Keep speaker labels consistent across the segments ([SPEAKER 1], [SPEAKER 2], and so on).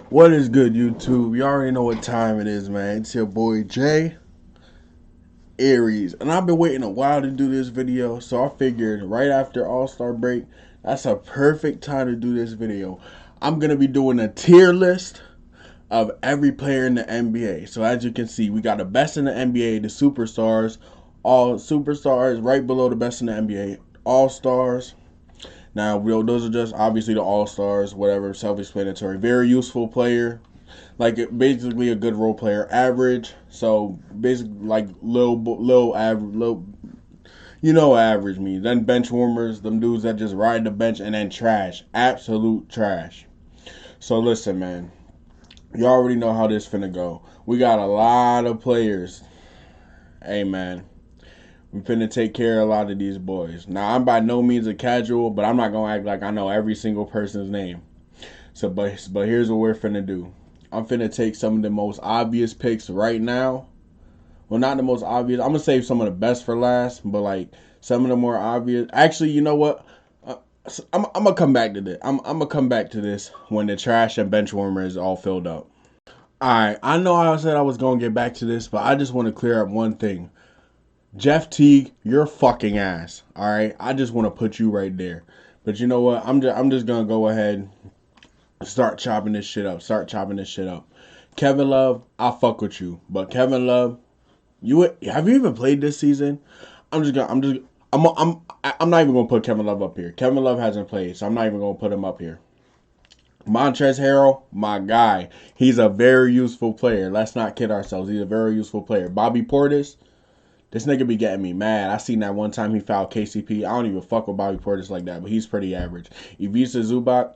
[SPEAKER 1] What is good, YouTube? You already know what time it is, man. It's your boy Jay Aries, and I've been waiting a while to do this video, so I figured right after All-Star break, that's a perfect time to do this video. I'm gonna be doing a tier list of every player in the NBA. So as you can see, we got the best in the NBA, the superstars, all superstars, right below the best in the NBA, All Stars. Now, those are just obviously the All Stars, whatever, self-explanatory. Very useful player, basically a good role player. Average, so basically like low average, low. You know what average means. Then bench warmers, them dudes that just ride the bench, and then trash, absolute trash. So listen, man, you already know how this finna go. We got a lot of players. Hey, man, we finna take care of a lot of these boys. Now, I'm by no means a casual, but I'm not gonna act like I know every single person's name. So, but here's what we're finna do. I'm finna take some of the most obvious picks right now. Well, not the most obvious. I'm gonna save some of the best for last, but like some of the more obvious. Actually, you know what? I'm gonna come back to this. I'm gonna come back to this when the trash and bench warmer is all filled up. Alright, I know I said I was gonna get back to this, but I just want to clear up one thing. Jeff Teague, you're fucking ass. Alright? I just want to put you right there. But you know what? I'm just gonna go ahead and start chopping this shit up. Kevin Love, I fuck with you. But Kevin Love, have you even played this season? I'm not even gonna put Kevin Love up here. Kevin Love hasn't played, so I'm not even gonna put him up here. Montrezl Harrell, my guy. He's a very useful player. Let's not kid ourselves. He's a very useful player. Bobby Portis, this nigga be getting me mad. I seen that one time he fouled KCP. I don't even fuck with Bobby Portis like that, but he's pretty average. Ivica Zubac,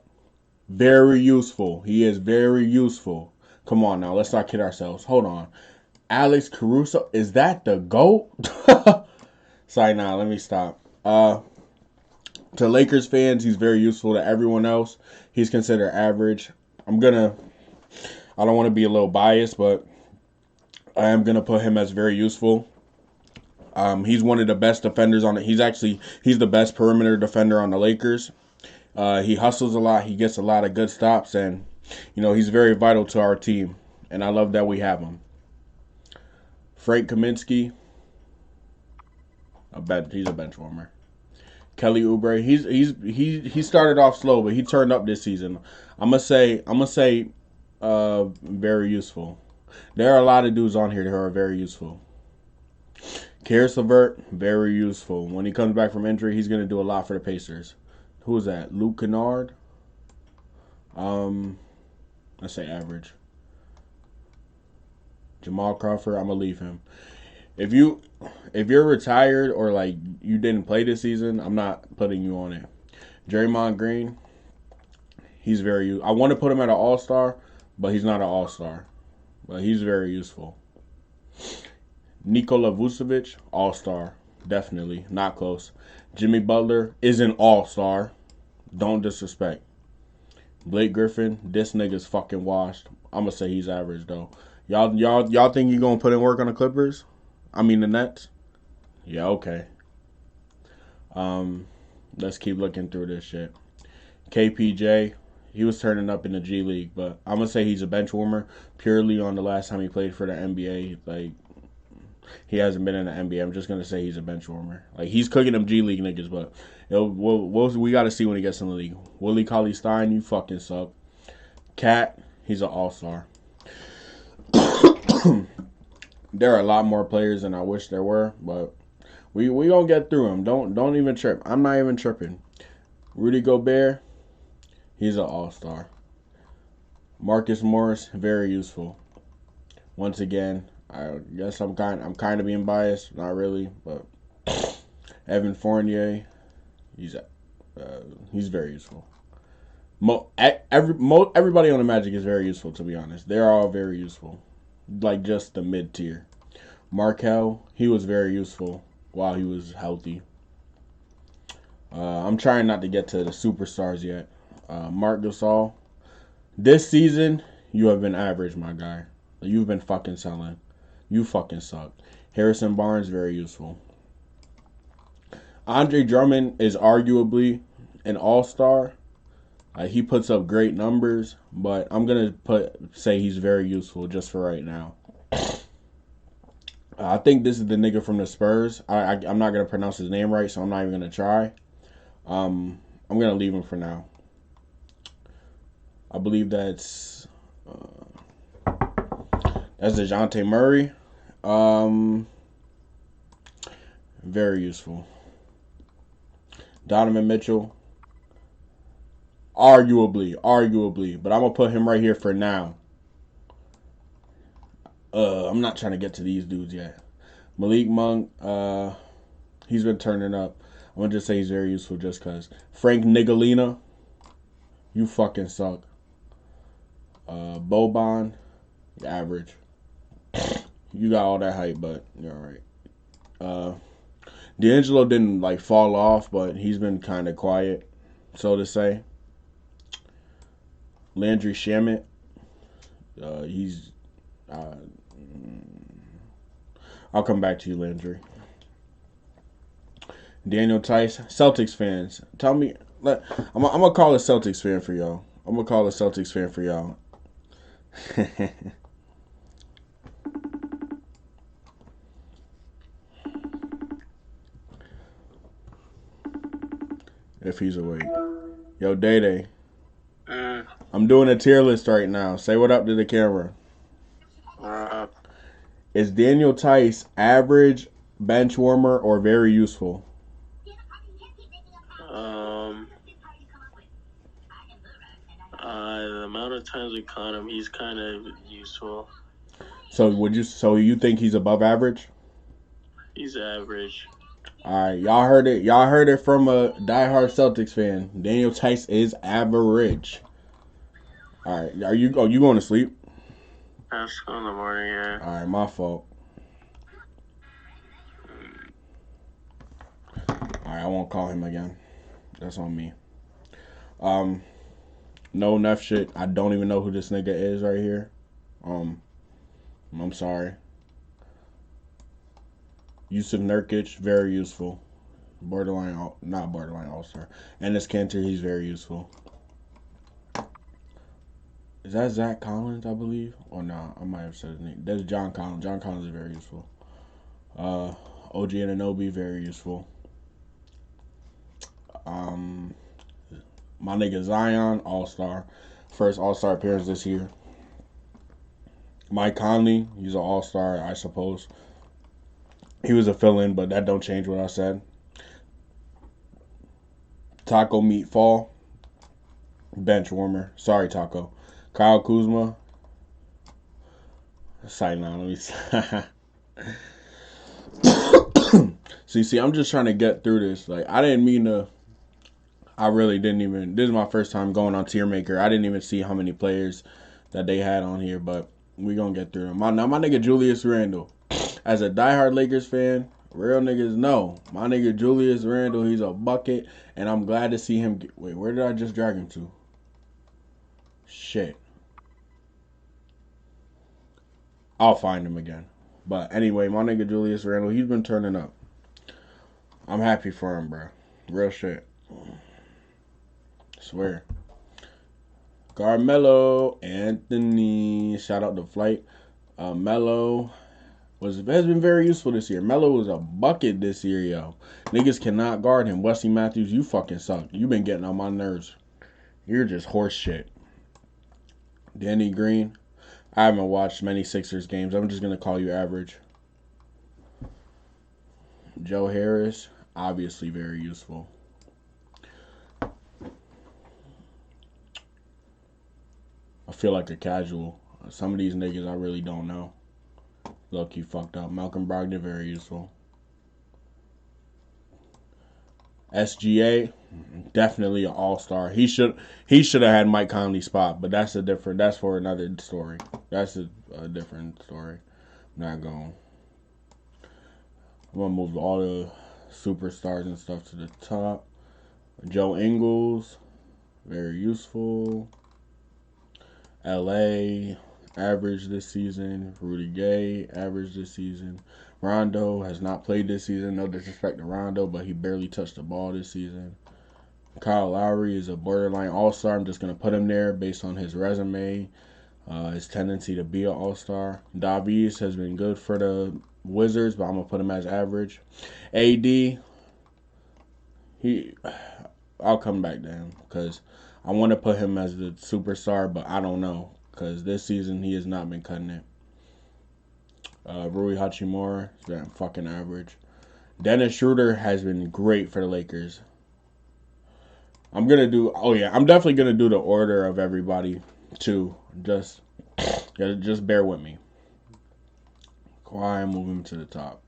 [SPEAKER 1] very useful. He is very useful. Come on now, let's not kid ourselves. Hold on. Alex Caruso, is that the GOAT? Sorry, nah, let me stop. To Lakers fans, he's very useful. To everyone else, he's considered average. I don't want to be a little biased, but I am gonna put him as very useful. He's one of the best defenders on it. He's the best perimeter defender on the Lakers. He hustles a lot. He gets a lot of good stops, and he's very vital to our team. And I love that we have him. Frank Kaminsky, he's a bench warmer. Kelly Oubre, he started off slow, but he turned up this season. I'm gonna say, very useful. There are a lot of dudes on here that are very useful. Caris LeVert, very useful. When he comes back from injury, he's gonna do a lot for the Pacers. Who is that? Luke Kennard. Let's say average. Jamal Crawford, I'm gonna leave him. If you're retired or like you didn't play this season, I'm not putting you on it. Draymond Green, he's very. I want to put him at an All-Star, but he's not an All-Star. But he's very useful. Nikola Vucevic, All-Star, definitely not close. Jimmy Butler is an All-Star. Don't disrespect. Blake Griffin, this nigga's fucking washed. I'm gonna say he's average though. Y'all think you gonna put in work on the Clippers? I mean the Nets? Yeah, okay. Let's keep looking through this shit. KPJ, he was turning up in the G League, but I'm gonna say he's a bench warmer purely on the last time he played for the NBA. Like he hasn't been in the NBA. I'm just gonna say he's a bench warmer. Like he's cooking them G League niggas, but we got to see when he gets in the league. Willie Cauley-Stein, you fucking suck. Cat, he's an All-Star. There are a lot more players than I wish there were, but we gonna get through them. Don't even trip. I'm not even tripping. Rudy Gobert, he's an All-Star. Marcus Morris, very useful. Once again, I guess I'm kind of being biased. Not really, but Evan Fournier, he's very useful. Everybody on the Magic is very useful, to be honest. They're all very useful. Like just the mid tier. Markel, he was very useful while he was healthy. I'm trying not to get to the superstars yet. Marc Gasol, this season you have been average, my guy. You've been fucking selling. You fucking suck. Harrison Barnes, very useful. Andre Drummond is arguably an all-star, He puts up great numbers, but I'm gonna say he's very useful just for right now. I think this is the nigga from the Spurs. I'm not gonna pronounce his name right, so I'm not even gonna try. I'm gonna leave him for now. I believe that's DeJounte Murray. Very useful. Donovan Mitchell. Arguably, but I'm gonna put him right here for now. I'm not trying to get to these dudes yet. Malik Monk, he's been turning up. I'm gonna just say he's very useful just cause. Frank Ntilikina, you fucking suck. Boban, average. You got all that hype, but you're alright. D'Angelo didn't like fall off, but he's been kind of quiet, so to say. Landry Shamet, he's. I'll come back to you, Landry. Daniel Tice, Celtics fans, tell me. I'm gonna call a Celtics fan for y'all. If he's awake. Yo, Day Day. I'm doing a tier list right now. Say what up to the camera. Is Daniel Tice average, bench warmer, or very useful?
[SPEAKER 2] The amount of times we caught him, he's kind of useful.
[SPEAKER 1] So you think he's above average?
[SPEAKER 2] He's average.
[SPEAKER 1] All right, y'all heard it. Y'all heard it from a diehard Celtics fan. Daniel Tice is average. All right, you going to sleep?
[SPEAKER 2] That's in the morning, yeah.
[SPEAKER 1] All right, my fault. All right, I won't call him again. That's on me. No enough shit. I don't even know who this nigga is right here. I'm sorry. Yusuf Nurkic, very useful. Not borderline all-star. Enes Kanter, he's very useful. Is that Zach Collins, I believe? Or no, I might have said his name. That's John Collins. John Collins is very useful. OG Anunoby, very useful. My nigga Zion, all-star. First all-star appearance this year. Mike Conley, he's an all-star, I suppose. He was a fill-in, but that don't change what I said. Taco Meat Fall, bench warmer. Sorry, Taco. Kyle Kuzma. Side now, let me see, I'm just trying to get through this. Like, I didn't mean to. I really didn't even. This is my first time going on Tier Maker. I didn't even see how many players that they had on here, but we gonna get through them. My nigga Julius Randle. As a diehard Lakers fan, real niggas know. My nigga Julius Randle, he's a bucket, and I'm glad to see him. Wait, where did I just drag him to? Shit. I'll find him again. But anyway, my nigga Julius Randle, he's been turning up. I'm happy for him, bro. Real shit. Swear. Carmelo Anthony. Shout out to Flight. Melo has been very useful this year. Melo was a bucket this year, yo. Niggas cannot guard him. Wesley Matthews, you fucking suck. You been getting on my nerves. You're just horse shit. Danny Green. I haven't watched many Sixers games. I'm just gonna call you average. Joe Harris, obviously very useful. I feel like a casual. Some of these niggas I really don't know. Low-key fucked up. Malcolm Brogdon, very useful. SGA, definitely an all-star. He should have had Mike Conley's spot, but that's for another story. That's a different story. I'm not going. I'm gonna move all the superstars and stuff to the top. Joe Ingles, very useful. LA, average this season. Rudy Gay, average this season. Rondo has not played this season. No disrespect to Rondo, but he barely touched the ball this season. Kyle Lowry is a borderline all-star. I'm just going to put him there based on his resume, his tendency to be an all-star. Davies has been good for the Wizards, but I'm going to put him as average. AD, I'll come back to him because I want to put him as the superstar, but I don't know because this season he has not been cutting it. Rui Hachimura has been fucking average. Dennis Schroeder has been great for the Lakers. I'm definitely gonna do the order of everybody too. Just bear with me. Kawhi, I'm moving to the top.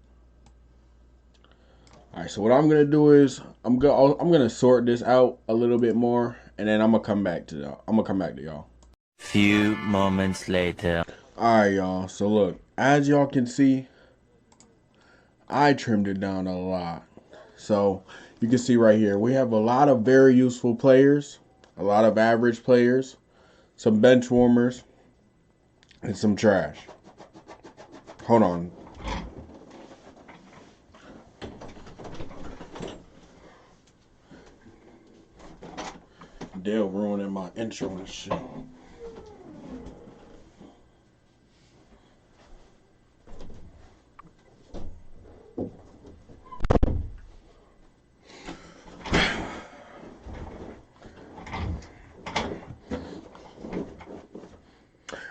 [SPEAKER 1] All right, so what I'm gonna do is I'm gonna sort this out a little bit more, and then I'm gonna come back to y'all.
[SPEAKER 3] Few moments later.
[SPEAKER 1] All right, y'all. So look, as y'all can see, I trimmed it down a lot. So you can see right here, we have a lot of very useful players, a lot of average players, some bench warmers, and some trash. Hold on. Dale ruining my intro and shit.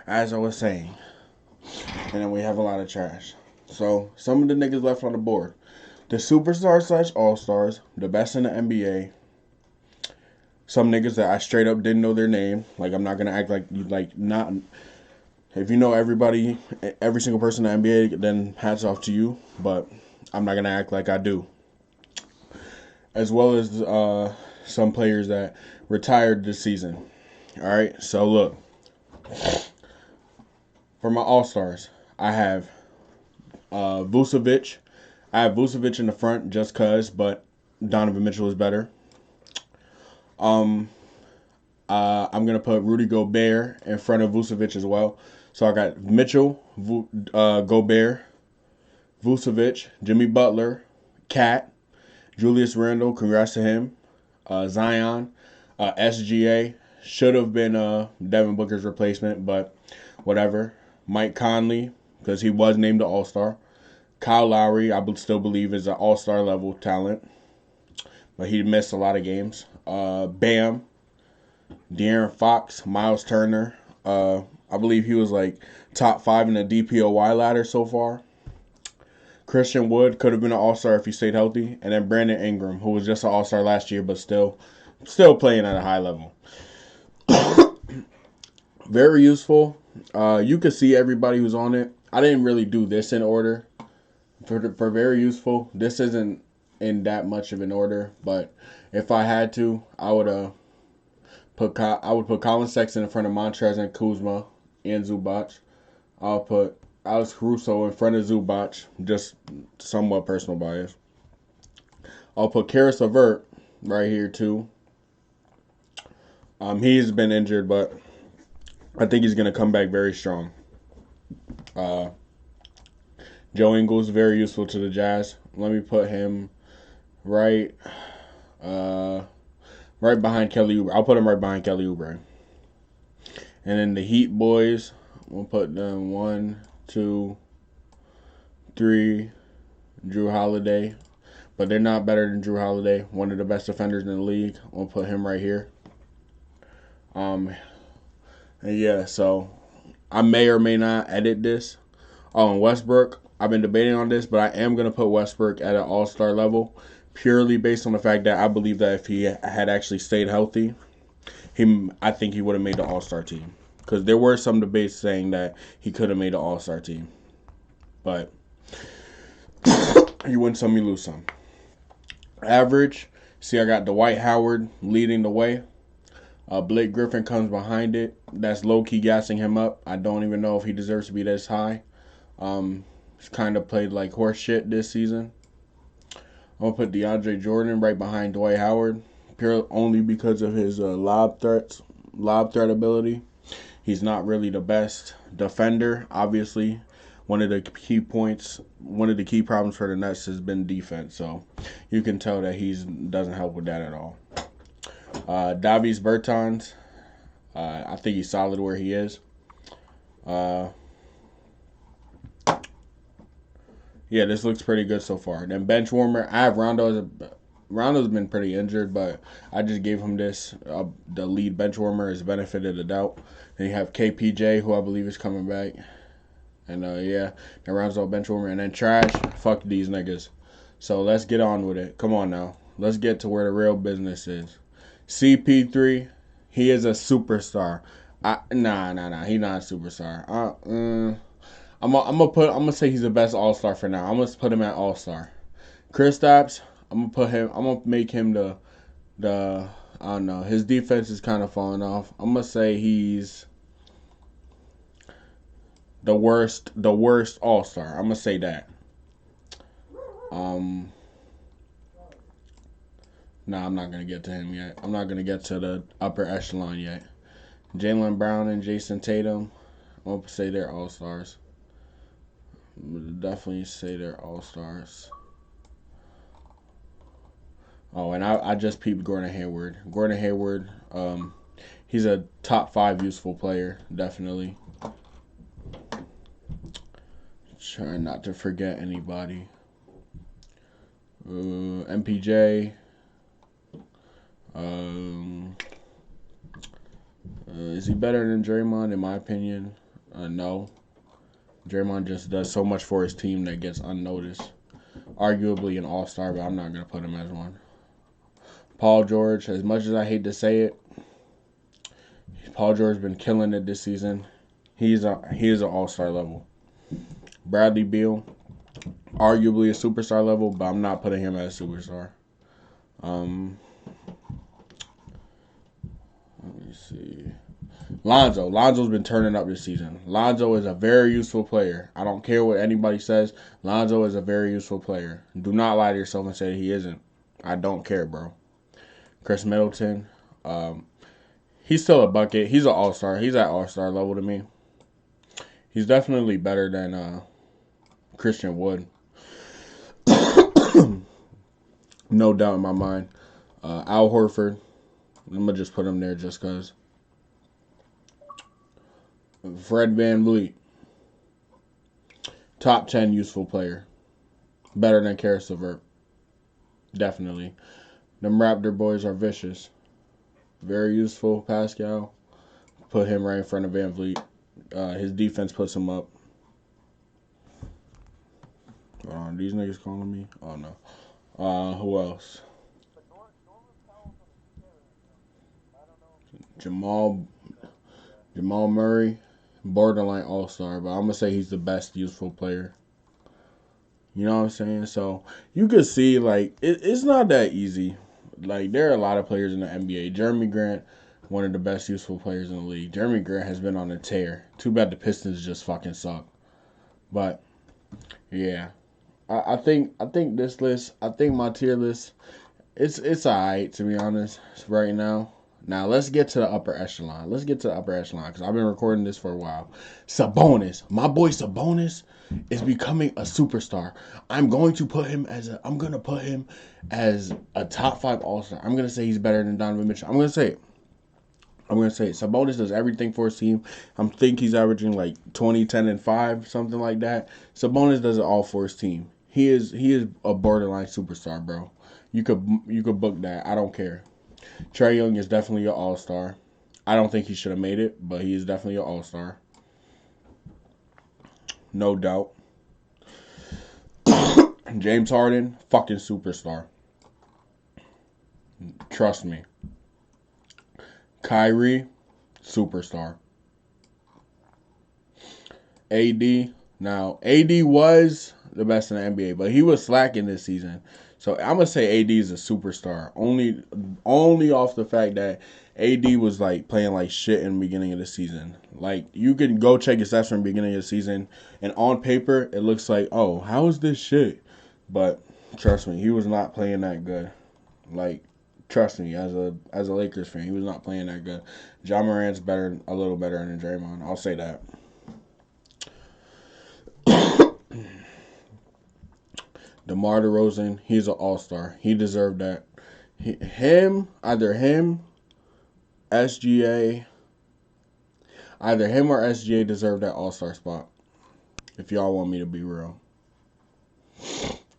[SPEAKER 1] As I was saying, and then we have a lot of trash. So some of the niggas left on the board: the superstars / all-stars, the best in the NBA. Some niggas that I straight up didn't know their name. Like, I'm not gonna act like you not. If you know everybody, every single person in the NBA, then hats off to you. But I'm not gonna act like I do. As well as some players that retired this season. All right. So look, for my all-stars, I have Vucevic. I have Vucevic in the front just cause, but Donovan Mitchell is better. I'm gonna put Rudy Gobert in front of Vucevic as well. So I got Mitchell, Gobert, Vucevic, Jimmy Butler, Cat, Julius Randle. Congrats to him. Zion, SGA should have been Devin Booker's replacement, but whatever. Mike Conley, because he was named an All-Star. Kyle Lowry, I still believe is an All-Star level talent, but he missed a lot of games. Bam, De'Aaron Fox, Miles Turner. I believe he was like top 5 in the DPOY ladder so far. Christian Wood could have been an All-Star if he stayed healthy. And then Brandon Ingram, who was just an All-Star last year, but still playing at a high level. Very useful. You could see everybody who's on it. I didn't really do this in order. For very useful, this isn't in that much of an order, but if I had to, I would put Colin Sexton in front of Montrezl and Kuzma and Zubac. I'll put Alex Caruso in front of Zubac, just somewhat personal bias. I'll put Karis LeVert right here too. He's been injured, but I think he's gonna come back very strong. Joe Ingles, very useful to the Jazz. Let me put him right behind Kelly Oubre. I'll put him right behind Kelly Oubre. And then the Heat boys, we'll put them 1, 2, 3, Drew Holiday. But they're not better than Drew Holiday, one of the best defenders in the league. We'll put him right here. And yeah, so I may or may not edit this. Oh, and Westbrook, I've been debating on this, but I am going to put Westbrook at an all-star level purely based on the fact that I believe that if he had actually stayed healthy, I think he would have made the all-star team. Because there were some debates saying that he could have made the all-star team. But you win some, you lose some. Average, see I got Dwight Howard leading the way. Blake Griffin comes behind it. That's low-key gassing him up. I don't even know if he deserves to be this high. He's kind of played like horse shit this season. I'm going to put DeAndre Jordan right behind Dwight Howard, purely only because of his lob threat ability. He's not really the best defender. Obviously, one of the key problems for the Nets has been defense. So you can tell that he doesn't help with that at all. Davis Bertans. I think he's solid where he is. Yeah, this looks pretty good so far. Then bench warmer, I have Rondo. Rondo's been pretty injured, but I just gave him this. The lead bench warmer is benefit of the doubt. Then you have KPJ, who I believe is coming back. And yeah, that rounds out bench warmer. And then trash, fuck these niggas. So let's get on with it. Come on now. Let's get to where the real business is. CP3, he is a superstar. Nah. He's not a superstar. I'm gonna say he's the best All-Star for now. I'm gonna put him at All-Star. Kristaps, I'm gonna make him the I don't know. His defense is kind of falling off. I'm gonna say he's the worst All-Star. I'm gonna say that. Nah, I'm not gonna get to him yet. I'm not gonna get to the upper echelon yet. Jaylen Brown and Jason Tatum, I'm gonna say they're All-Stars. Definitely say they're All-Stars. Oh, and I just peeped Gordon Hayward. Gordon Hayward, he's a top 5 useful player, definitely. Trying not to forget anybody. MPJ. Is he better than Draymond? In my opinion, no. Draymond just does so much for his team that gets unnoticed. Arguably an all-star, but I'm not going to put him as one. Paul George, as much as I hate to say it, Paul George has been killing it this season. He is an all-star level. Bradley Beal, arguably a superstar level, but I'm not putting him as a superstar. Let me see. Lonzo's been turning up this season. Lonzo is a very useful player. I don't care what anybody says. Lonzo is a very useful player. Do not lie to yourself and say he isn't. I don't care, bro. Chris Middleton, he's still a bucket. He's an all-star. He's at all-star level to me. He's definitely better than Christian Wood. No doubt in my mind. Al Horford, I'm going to just put him there just because. Fred VanVleet, top 10 useful player. Better than Karis LeVert. Definitely. Them Raptor boys are vicious. Very useful, Pascal. Put him right in front of VanVleet. His defense puts him up. These niggas calling me? Oh, no. Who else? Jamal Murray, borderline all-star, but I'm going to say he's the best useful player. You know what I'm saying? So you could see, like, it's not that easy. Like, there are a lot of players in the NBA. Jeremy Grant, one of the best useful players in the league. Jeremy Grant has been on a tear. Too bad the Pistons just fucking suck. But, yeah. I think this list, I think my tier list, it's alright, to be honest, right now. Now, let's get to the upper echelon. Because I've been recording this for a while. Sabonis. My boy Sabonis is becoming a superstar. I'm going to put him as a top 5 all-star. I'm going to say he's better than Donovan Mitchell. I'm going to say it. Sabonis does everything for his team. I think he's averaging like 20, 10, and 5, something like that. Sabonis does it all for his team. He is a borderline superstar, bro. You could book that. I don't care. Trae Young is definitely an all-star. I don't think he should have made it, but he is definitely an all-star. No doubt. James Harden, fucking superstar. Trust me. Kyrie, superstar. AD, now AD was the best in the NBA, but he was slacking this season. So I'm gonna say AD is a superstar. Only off the fact that AD was like playing like shit in the beginning of the season. Like, you can go check his stats from the beginning of the season, and on paper it looks like, oh, how is this shit? But trust me, he was not playing that good. Like, trust me, as a Lakers fan, he was not playing that good. Ja Morant's a little better than Draymond. I'll say that. DeMar DeRozan, he's an all-star. He deserved that. Either him SGA, either him or SGA deserve that All-Star spot. If y'all want me to be real.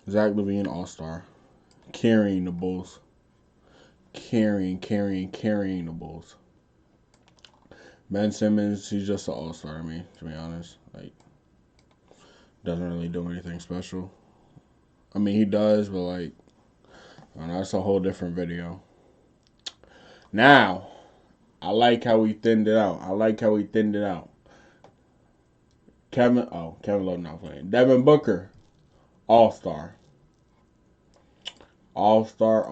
[SPEAKER 1] Zach LaVine, All-Star. Carrying the Bulls. Carrying the Bulls. Ben Simmons, he's just an All-Star to me, to be honest. Like, doesn't really do anything special. I mean, he does, but like, I don't know, that's a whole different video. Now, I like how we thinned it out. Kevin Love not playing. Devin Booker, All-Star. All-Star.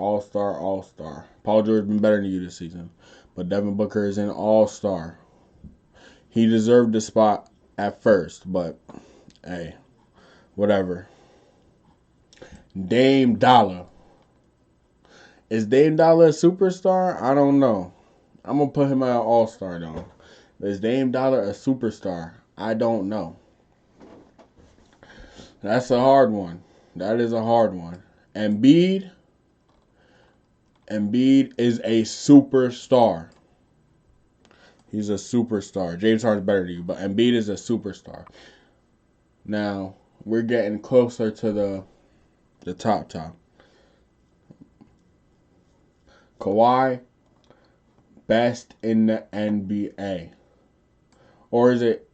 [SPEAKER 1] Paul George been better than you this season, but Devin Booker is an All-Star. He deserved the spot at first, but hey, whatever. Dame Dollar. Is Dame Dollar a superstar? I don't know. I'm going to put him at an All-Star, though. Is Dame Dollar a superstar? I don't know. That's a hard one. That is a hard one. Embiid is a superstar. He's a superstar. James Harden's better than you, but Embiid is a superstar. Now, we're getting closer to the top. Kawhi, best in the NBA. Or is it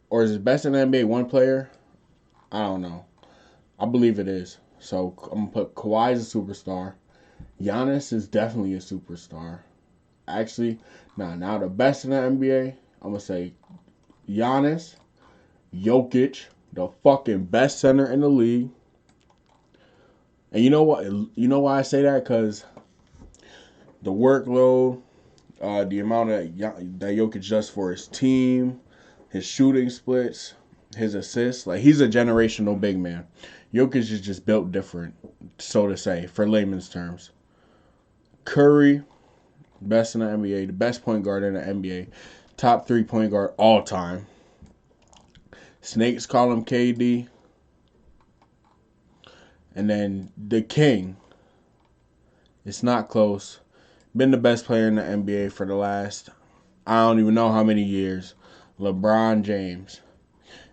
[SPEAKER 1] best in the NBA one player? I don't know. I believe it is. So I'm going to put Kawhi as a superstar. Giannis is definitely a superstar. Actually, now the best in the NBA, I'm going to say Giannis, Jokic, the fucking best center in the league. And you know what? You know why I say that? Because the workload, the amount that Jokic does for his team, his shooting splits, his assists. Like, he's a generational big man. Jokic is just built different, so to say, for layman's terms. Curry, best in the NBA, the best point guard in the NBA, top 3 point guard all time. Snakes call him KD. And then the king, it's not close, been the best player in the NBA for the last, I don't even know how many years, LeBron James.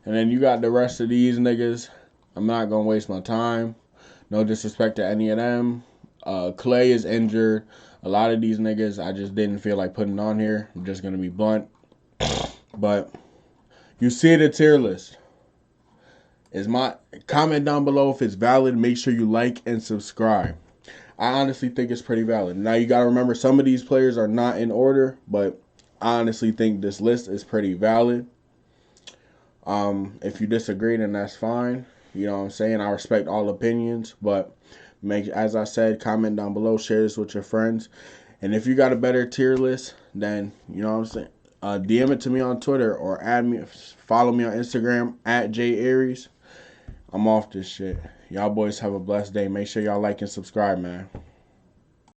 [SPEAKER 1] And then you got the rest of these niggas. I'm not going to waste my time. No disrespect to any of them. Clay is injured. A lot of these niggas, I just didn't feel like putting on here. I'm just going to be blunt. But you see the tier list. Comment down below if it's valid. Make sure you like and subscribe. I honestly think it's pretty valid. Now you got to remember, some of these players are not in order, but I honestly think this list is pretty valid. If you disagree, then that's fine. You know what I'm saying? I respect all opinions, but as I said, comment down below, share this with your friends. And if you got a better tier list, then, you know what I'm saying, DM it to me on Twitter or add me, follow me on Instagram at JAries. I'm off this shit. Y'all boys have a blessed day. Make sure y'all like and subscribe, man.